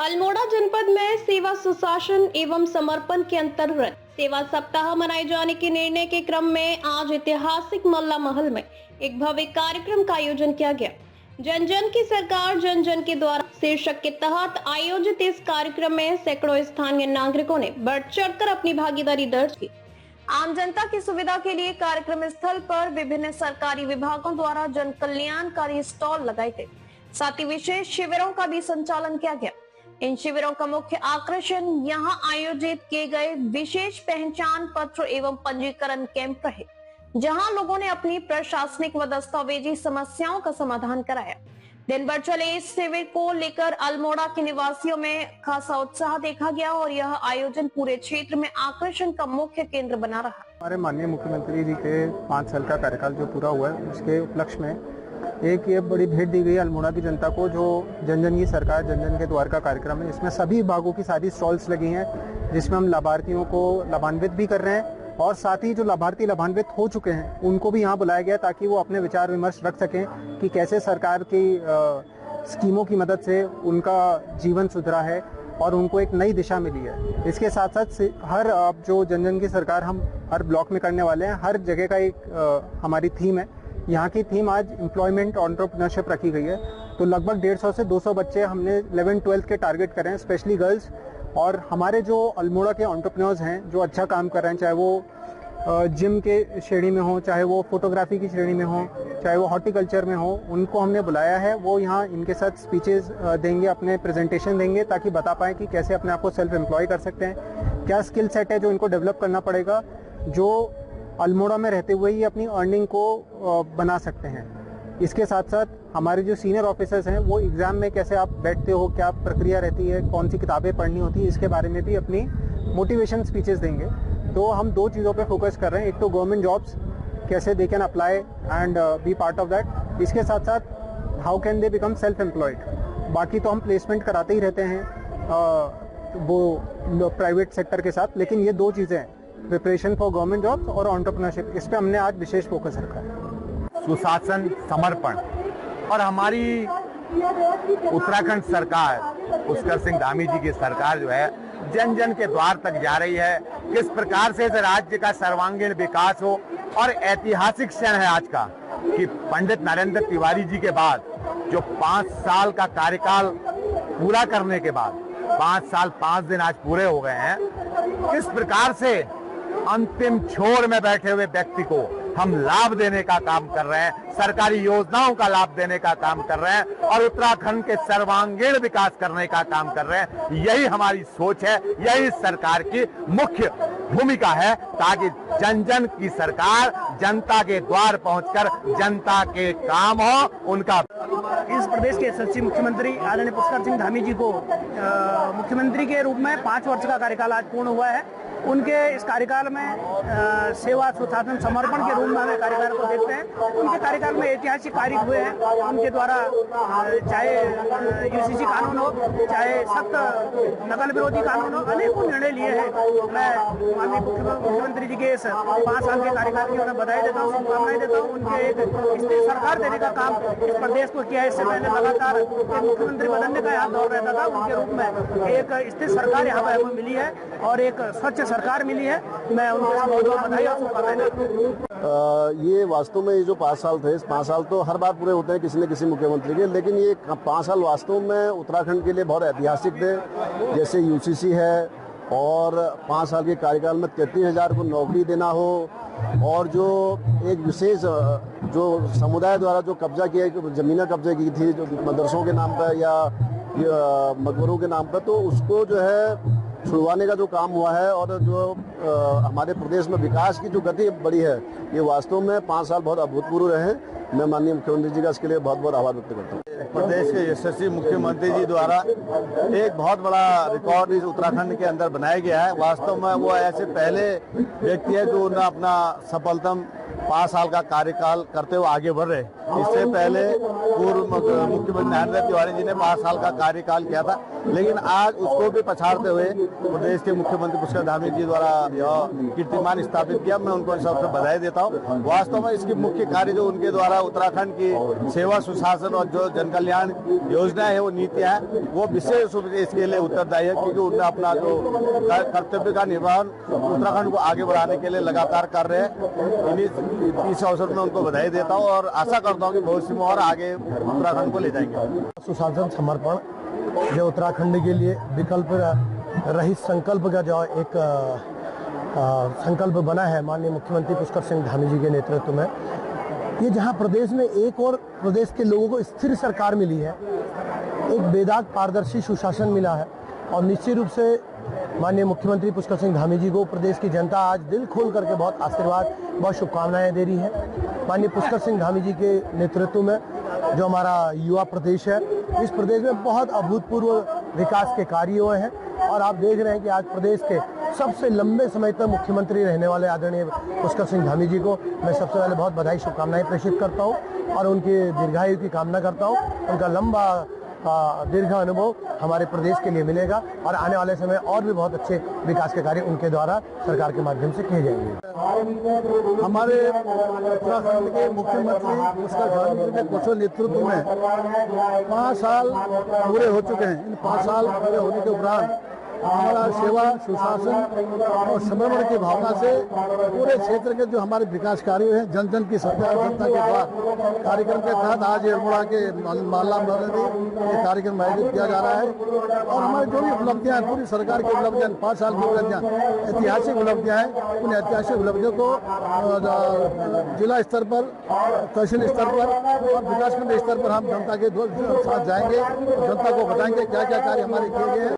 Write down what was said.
अल्मोड़ा जनपद में सेवा सुशासन एवं समर्पण के अंतर्गत सेवा सप्ताह मनाए जाने के निर्णय के क्रम में आज ऐतिहासिक मल्ला महल में एक भव्य कार्यक्रम का आयोजन किया गया। जन जन की सरकार जन जन के द्वारा शीर्षक के तहत आयोजित इस कार्यक्रम में सैकड़ों स्थानीय नागरिकों ने बढ़ चढ़कर अपनी भागीदारी दर्ज की। आम जनता की सुविधा के लिए कार्यक्रम स्थल पर विभिन्न सरकारी विभागों द्वारा जन कल्याणकारी स्टॉल लगाए थे। साथ ही विशेष शिविरों का भी संचालन किया गया। इन शिविरों का मुख्य आकर्षण यहां आयोजित किए गए विशेष पहचान पत्र एवं पंजीकरण कैंप रहे, जहां लोगों ने अपनी प्रशासनिक व दस्तावेजी समस्याओं का समाधान कराया। दिन भर चले इस शिविर को लेकर अल्मोड़ा के निवासियों में खासा उत्साह देखा गया और यह आयोजन पूरे क्षेत्र में आकर्षण का मुख्य केंद्र बना रहा। हमारे माननीय मुख्यमंत्री जी के 5 साल का कार्यकाल जो पूरा हुआ है, उसके उपलक्ष्य में एक ये बड़ी भेंट दी गई अल्मोड़ा की जनता को, जो जन जन की सरकार जन जन के द्वार का कार्यक्रम है। इसमें सभी विभागों की सारी स्टॉल्स लगी हैं, जिसमें हम लाभार्थियों को लाभान्वित भी कर रहे हैं और साथ ही जो लाभार्थी लाभान्वित हो चुके हैं उनको भी यहाँ बुलाया गया ताकि वो अपने विचार विमर्श रख सकें कि कैसे सरकार की स्कीमों की मदद से उनका जीवन सुधरा है और उनको एक नई दिशा मिली है। इसके साथ साथ हर अब जो जन जन की सरकार हम हर ब्लॉक में करने वाले हैं, हर जगह का एक हमारी थीम है। यहाँ की थीम आज एम्प्लॉयमेंट एंटरप्रेन्योरशिप रखी गई है। तो लगभग 150 से 200 बच्चे हमने 11-12 के टारगेट करें, स्पेशली गर्ल्स। और हमारे जो अल्मोड़ा के एंटरप्रेन्योर्स हैं जो अच्छा काम कर रहे हैं, चाहे वो जिम के श्रेणी में हो, चाहे वो फोटोग्राफी की श्रेणी में हो, चाहे वो हॉर्टिकल्चर में हो, उनको हमने बुलाया है। वो यहाँ इनके साथ स्पीचेस देंगे, अपने प्रेजेंटेशन देंगे ताकि बता पाएँ कि कैसे अपने आप को सेल्फ एम्प्लॉय कर सकते हैं, क्या स्किल सेट है जो इनको डेवलप करना पड़ेगा, जो अल्मोड़ा में रहते हुए ही अपनी अर्निंग को बना सकते हैं। इसके साथ साथ हमारे जो सीनियर ऑफिसर्स हैं वो एग्जाम में कैसे आप बैठते हो, क्या प्रक्रिया रहती है, कौन सी किताबें पढ़नी होती है, इसके बारे में भी अपनी मोटिवेशन स्पीचेस देंगे। तो हम 2 चीज़ों पे फोकस कर रहे हैं, एक तो गवर्नमेंट जॉब्स कैसे they can apply and be part of that, इसके साथ साथ how can they become self employed. बाकी तो हम प्लेसमेंट कराते ही रहते हैं वो प्राइवेट सेक्टर के साथ, लेकिन ये 2 चीज़ें हैं, प्रिपरेशन फॉर गवर्नमेंट जॉब्स और एंटरप्रेन्योरशिप, इस पे हमने आज विशेष फोकस रखा है। सुशासन समर्पण और हमारी उत्तराखंड सरकार, पुष्कर सिंह धामी जी की सरकार जो है जन जन के द्वार तक जा रही है। किस प्रकार से इस राज्य का सर्वांगीण विकास हो। और ऐतिहासिक क्षण है आज का कि पंडित नरेंद्र तिवारी जी के बाद जो 5 साल का कार्यकाल पूरा करने के बाद 5 साल 5 दिन आज पूरे हो गए हैं, किस प्रकार से अंतिम छोर में बैठे हुए व्यक्ति को हम लाभ देने का काम कर रहे हैं, सरकारी योजनाओं का लाभ देने का काम कर रहे हैं और उत्तराखंड के सर्वांगीण विकास करने का काम कर रहे हैं। यही हमारी सोच है, यही सरकार की मुख्य भूमिका है, ताकि जन जन की सरकार जनता के द्वार पहुंचकर जनता के काम हो उनका। इस प्रदेश के यशस्वी मुख्यमंत्री आदरणीय पुष्कर सिंह धामी जी को मुख्यमंत्री के रूप में 5 वर्ष का कार्यकाल आज पूर्ण हुआ है। उनके इस कार्यकाल में सेवा सुशासन समर्पण के रूप में हमें कार्यकाल को देखते हैं। उनके कार्यकाल में ऐतिहासिक कार्य हुए हैं। उनके द्वारा चाहे यूसीसी कानून हो, चाहे सख्त नकल विरोधी कानून हो, अनेकों निर्णय लिए हैं। मैं माननीय मुख्यमंत्री जी के इस 5 साल के कार्यकाल की उन्हें बधाई देता हूँ, शुभकामनाएं देता हूँ। उनके एक स्थिर सरकार देने का काम इस प्रदेश को किया है। इससे पहले लगातार मुख्यमंत्री बदलने का यहाँ दौर रहता था, उनके रूप में एक स्थिर सरकार यहाँ पर हमें मिली है और एक स्वच्छ सरकार मिली है। मैं उनको बहुत बहुत बधाई और शुभकामनाएं देता हूं। ये वास्तव में ये जो 5 साल थे, इस 5 साल तो हर बार पूरे होते हैं किसी न किसी मुख्यमंत्री के, लेकिन ये 5 साल वास्तव में उत्तराखंड के लिए बहुत ऐतिहासिक थे। जैसे यूसीसी है और 5 साल के कार्यकाल में 33,000 को नौकरी देना हो और जो एक विशेष जो समुदाय द्वारा जो कब्जा किया, जमीनें कब्जे की थी जो मदरसों के नाम पर या मकबरों के नाम पर, तो उसको जो है छुड़वाने का जो काम हुआ है और जो हमारे प्रदेश में विकास की जो गति बढ़ी है, ये वास्तव में 5 साल बहुत अभूतपूर्व रहे। मैं माननीय मुख्यमंत्री जी का इसके लिए बहुत बहुत आभार व्यक्त करता हूँ। प्रदेश के यशस्वी मुख्यमंत्री जी द्वारा एक बहुत बड़ा रिकॉर्ड इस उत्तराखंड के अंदर बनाया गया है। वास्तव में वो ऐसे पहले व्यक्ति है जो उन्हें अपना सफलतम 5 साल का कार्यकाल करते हुए आगे बढ़ रहे। इससे पहले पूर्व मुख्यमंत्री नरेंद्र तिवारी जी ने 5 साल का कार्यकाल किया था, लेकिन आज उसको भी पछाड़ते हुए प्रदेश के मुख्यमंत्री पुष्कर धामी जी द्वारा यह कीर्तिमान स्थापित किया। मैं उनको सबसे बधाई देता हूँ। वास्तव में इसकी मुख्य कार्य जो उनके द्वारा उत्तराखंड की सेवा सुशासन और जो जन कल्याण योजना है, वो नीतियां हैं, वो विशेष रूप से इसके लिए उत्तरदायी है, क्योंकि उन्होंने अपना जो कर्तव्य का निर्वहन उत्तराखंड को आगे बढ़ाने के लिए लगातार कर रहे हैं। इस अवसर में उनको बधाई देता हूँ और आशा करता हूँ कि भविष्य में और आगे उत्तराखंड को ले जाएंगे। सुशासन समर्पण जो उत्तराखंड के लिए विकल्प रहित संकल्प का जो एक संकल्प बना है माननीय मुख्यमंत्री पुष्कर सिंह धामी जी के नेतृत्व में, ये जहां प्रदेश में एक और प्रदेश के लोगों को स्थिर सरकार मिली है, एक बेदाग पारदर्शी सुशासन मिला है और निश्चित रूप से माननीय मुख्यमंत्री पुष्कर सिंह धामी जी को प्रदेश की जनता आज दिल खोल करके बहुत आशीर्वाद, बहुत शुभकामनाएं दे रही है। माननीय पुष्कर सिंह धामी जी के नेतृत्व में जो हमारा युवा प्रदेश है, इस प्रदेश में बहुत अभूतपूर्व विकास के कार्य हुए हैं और आप देख रहे हैं कि आज प्रदेश के सबसे लंबे समय तक मुख्यमंत्री रहने वाले आदरणीय पुष्कर सिंह धामी जी को मैं सबसे पहले बहुत बधाई शुभकामनाएं प्रेषित करता हूं और उनके दीर्घायु की कामना करता हूं। उनका लंबा दीर्घ अनुभव हमारे प्रदेश के लिए मिलेगा और आने वाले समय और भी बहुत अच्छे विकास के कार्य उनके द्वारा सरकार के माध्यम से किए जाएंगे। हमारे उत्तराखंड के मुख्यमंत्री पुष्कर धामी जी के कुशल नेतृत्व में 5 साल पूरे हो चुके हैं। इन 5 साल पूरे होने के उपरांत हमारा सेवा सुशासन और समर्पण की भावना से पूरे क्षेत्र के जो हमारे विकास कार्य हैं, जन जन की सत्ता जनता के द्वार कार्यक्रम के तहत आज अल्मोड़ा के माला में ये कार्यक्रम आयोजित किया जा रहा है और हमारी जो भी उपलब्धियां हैं, पूरी सरकार की उपलब्धियां, 5 साल की उपलब्धियां, ऐतिहासिक उपलब्धियां हैं, उन ऐतिहासिक उपलब्धियों को जिला स्तर पर, तहसील स्तर पर और विकासखंड स्तर पर हम जनता के साथ जाएंगे, जनता को बताएंगे क्या क्या कार्य हमारे किए गए हैं।